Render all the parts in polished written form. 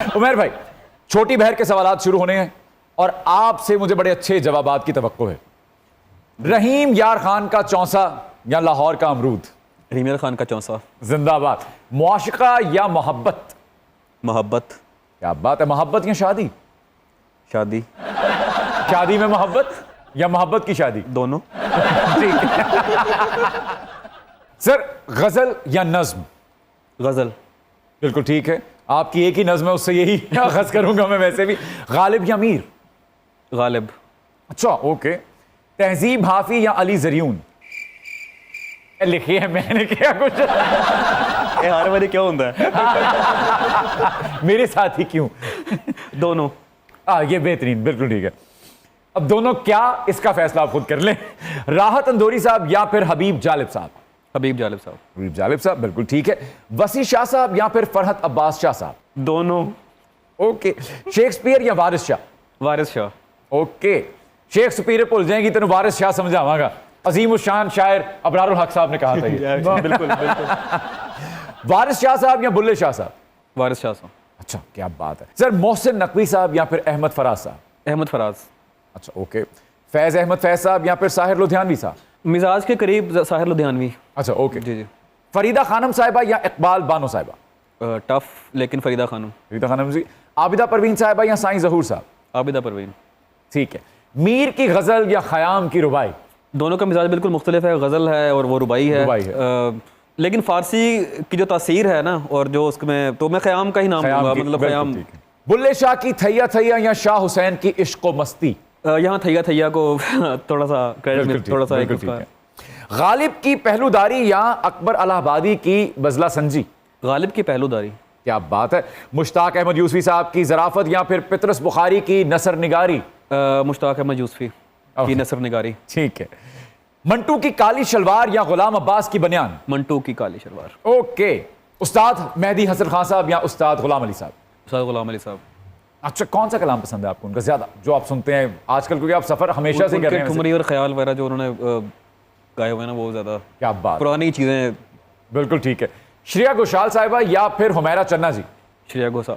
उमर भाई, छोटी बहर के सवालात शुरू होने हैं और आपसे मुझे बड़े अच्छे जवाबात की तवक्को है। रहीम यार खान का चौंसा या लाहौर का अमरूद? रहीम यार खान का चौंसा। जिंदाबाद। मुआशिका या मोहब्बत? मोहब्बत। क्या बात है, मोहब्बत या शादी? शादी। शादी में मोहब्बत या मोहब्बत की शादी? दोनों। ठीक है। सर, गजल या नज्म? गजल। बिल्कुल ठीक है, आपकी एक ही नज्म है, उससे यही अखज़ करूंगा मैं वैसे भी। गालिब या मीर? गालिब। अच्छा, ओके। तहजीब हाफी या अली जरियून? लिखी है मैंने, क्या कुछ हर बारी क्यों होता है? मेरे साथ ही क्यों? दोनों। ये बेहतरीन, बिल्कुल ठीक है। अब दोनों क्या, इसका फैसला आप खुद कर लें। राहत अंदोरी साहब या फिर हबीब जालिब साहब? हबीब जालिब साहब। हबीब जालिब साहब, बिल्कुल ठीक है। वसी शाह साहब या फिर फरहत अब्बास शाह साहब? दोनों। ओके। शेक्सपियर या वारिस शाह? वारिस शाह। ओके। शेक्सपियर भूल जाएंगी तेन वारिस शाह समझावांगा। अजीम उस शान शायर अबरारुल हक साहब ने कहा था ये। बिल्कुल बिल्कुल। वारिस शाह साहब या बुल्ले शाह साहब? वारिस शाह साहब। अच्छा, क्या बात है। सर, मोहसिन नकवी साहब या फिर अहमद फराज साहब? अहमद फराज। अच्छा, ओके। फैज अहमद फैज साहब या फिर साहिर लुधियानवी साहब? मिजाज के करीब साहिर लुधियानवी। अच्छा, ओके। जी जी। फरीदा खानम साहिबा या इकबाल बानो साहिबा? टफ लेकिन फरीदा खानम। फरीदा खानम जी। आबिदा परवीन साहिबा या साईं जहूर साहब? आबिदा परवीन। ठीक है। मीर की गजल या खयाम की रुबाई? दोनों का मिजाज बिल्कुल मुख्तलिफ है। गज़ल है और वो रुबाई है, लेकिन फ़ारसी की जो तासीर है ना, और जो उसमें, तो मैं ख़याम का ही नाम लूँगा, मतलब ख़याम। बुल्ले शाह की थैया थैया या शाह हुसैन की इश्क व मस्ती? यहाँ थैया थैया को थोड़ा सा क्रेडिट, थोड़ा सा एक उसका। गालिब की पहलूदारी या अकबर अलाहाबादी की बजला संजी? गालिब की पहलूदारी। क्या बात है। मुश्ताक अहमद यूसुफी साहब की ज़राफ़त या फिर पितरस बुखारी की नसर निगारी? मुश्ताक अहमद यूसुफी की नसर निगारी। ठीक है। मंटू की काली शलवार या गुलाम अब्बास की बनियान? मंटू की काली शलवार। ओके। उस्ताद मेहदी हसन खान साहब या उस्ताद गुलाम अली साहब? उस्ताद गुलाम अली साहब। अच्छा, कौन सा कलाम पसंद है आपको उनका ज्यादा, जो आप सुनते हैं आजकल, क्योंकि आप सफर हमेशा से कर रहे हैं? ठुमरी और ख्याल वगैरह जो उन्होंने गाए हुए हैं ना, वो ज्यादा। क्या बात, पुरानी चीजें। बिल्कुल ठीक है। श्रेया घोषाल साहिबा या फिर हुमैरा चन्ना जी? श्रेया घोषाल।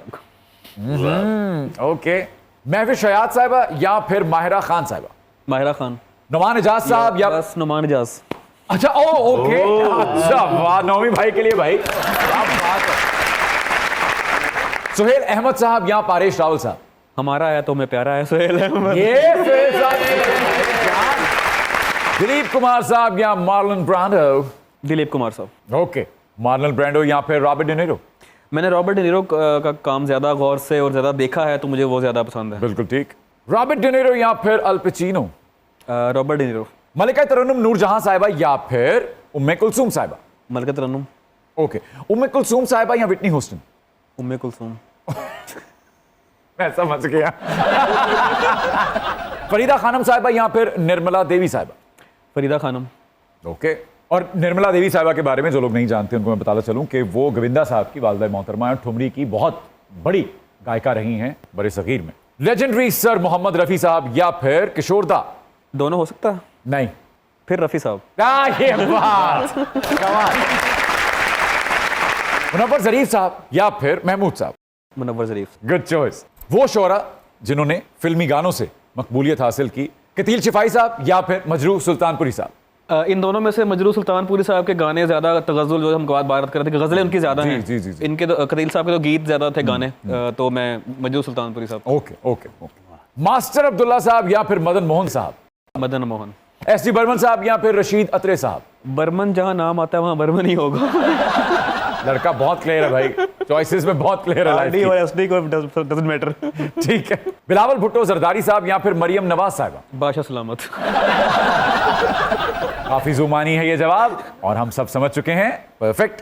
ओके। महफिज शयाद साहिबा या फिर माहिरा खान साहिबा? माहिरा खान। नुमान इजाज साहब या बस नुमान इजाज। अच्छा, ओके। अच्छा, वाह, नौमी भाई के लिए भाई, क्या बात है। सुहेल अहमद साहब या पारेश रावल साहब? हमारा है तो मैं प्यारा है सुहेल अहमद। ये सुहेल साहब। दिलीप कुमार साहब या मार्लन ब्रांडो? दिलीप कुमार साहब। ओके। मार्लन ब्रांडो या फिर रॉबर्ट डी नीरो? मैंने रॉबर्ट डी नीरो का काम ज्यादा गौर से और ज्यादा देखा है, तो मुझे वो ज्यादा पसंद है। बिल्कुल ठीक। रॉबर्ट डी नीरो या फिर Al Pacino? Robert De Niro. Malika Tarannum Noorjahan Sahiba या फिर उम्मे कुलसूम साहिबा? मलिका तरन्नुम। ओके। उम्मे कुलसूम साहिबा या विटनी होस्टन? उम्मे कुलसूम। मैं समझ गया। फरीदा खानम साहिबा या फिर निर्मला देवी साहिबा? फरीदा खानम। ओके। और निर्मला देवी साहिबा के बारे में जो लोग नहीं जानते उनको मैं बताना चलूं कि वो गोविंदा साहब की वालिदा मोहतरमा और ठुमरी की बहुत बड़ी गायिका रही हैं बड़े सगीर में। लेजेंडरी सर मोहम्मद रफ़ी साहब या फिर किशोरदा? दोनों हो सकता है। नहीं, फिर रफ़ी साहब। ये बात कमाल। मुनव्वर ज़रीफ साहब या फिर महमूद साहब? मुनव्वर ज़रीफ। Good choice. वो शोरा जिन्होंने फिल्मी गानों से मकबूलियत हासिल की, कतील शिफाई साहब या फिर मजरू सुल्तानपुरी साहब? इन दोनों में से मजरू सुल्तानपुरी साहब के गाने ज्यादा, तगज़ुल जो हम बात कर रहे थे, गज़लें उनकी ज्यादा हैं। जी, जी, जी। इनके तो कतील साहब के तो गीत ज्यादा थे, गाने। तो मैं मजरू सुल्तानपुरी साहब। Okay okay okay. Master Abdullah साहब या फिर मदन मोहन साहब? मदन मोहन। एस डी बर्मन साहब या फिर रशीद अत्रे साहब? बर्मन, जहां नाम आता है वहां बर्मन ही होगा। लड़का बहुत क्लियर है भाई, चॉइसेस में बहुत क्लियर है। आरडी और एसडी को डजंट मैटर। ठीक है। बिलावल भुट्टो जरदारी साहब या फिर मरियम नवाज साहिबा? बादशाह सलामत। काफी जुमानी है ये जवाब और हम सब समझ चुके हैं। परफेक्ट।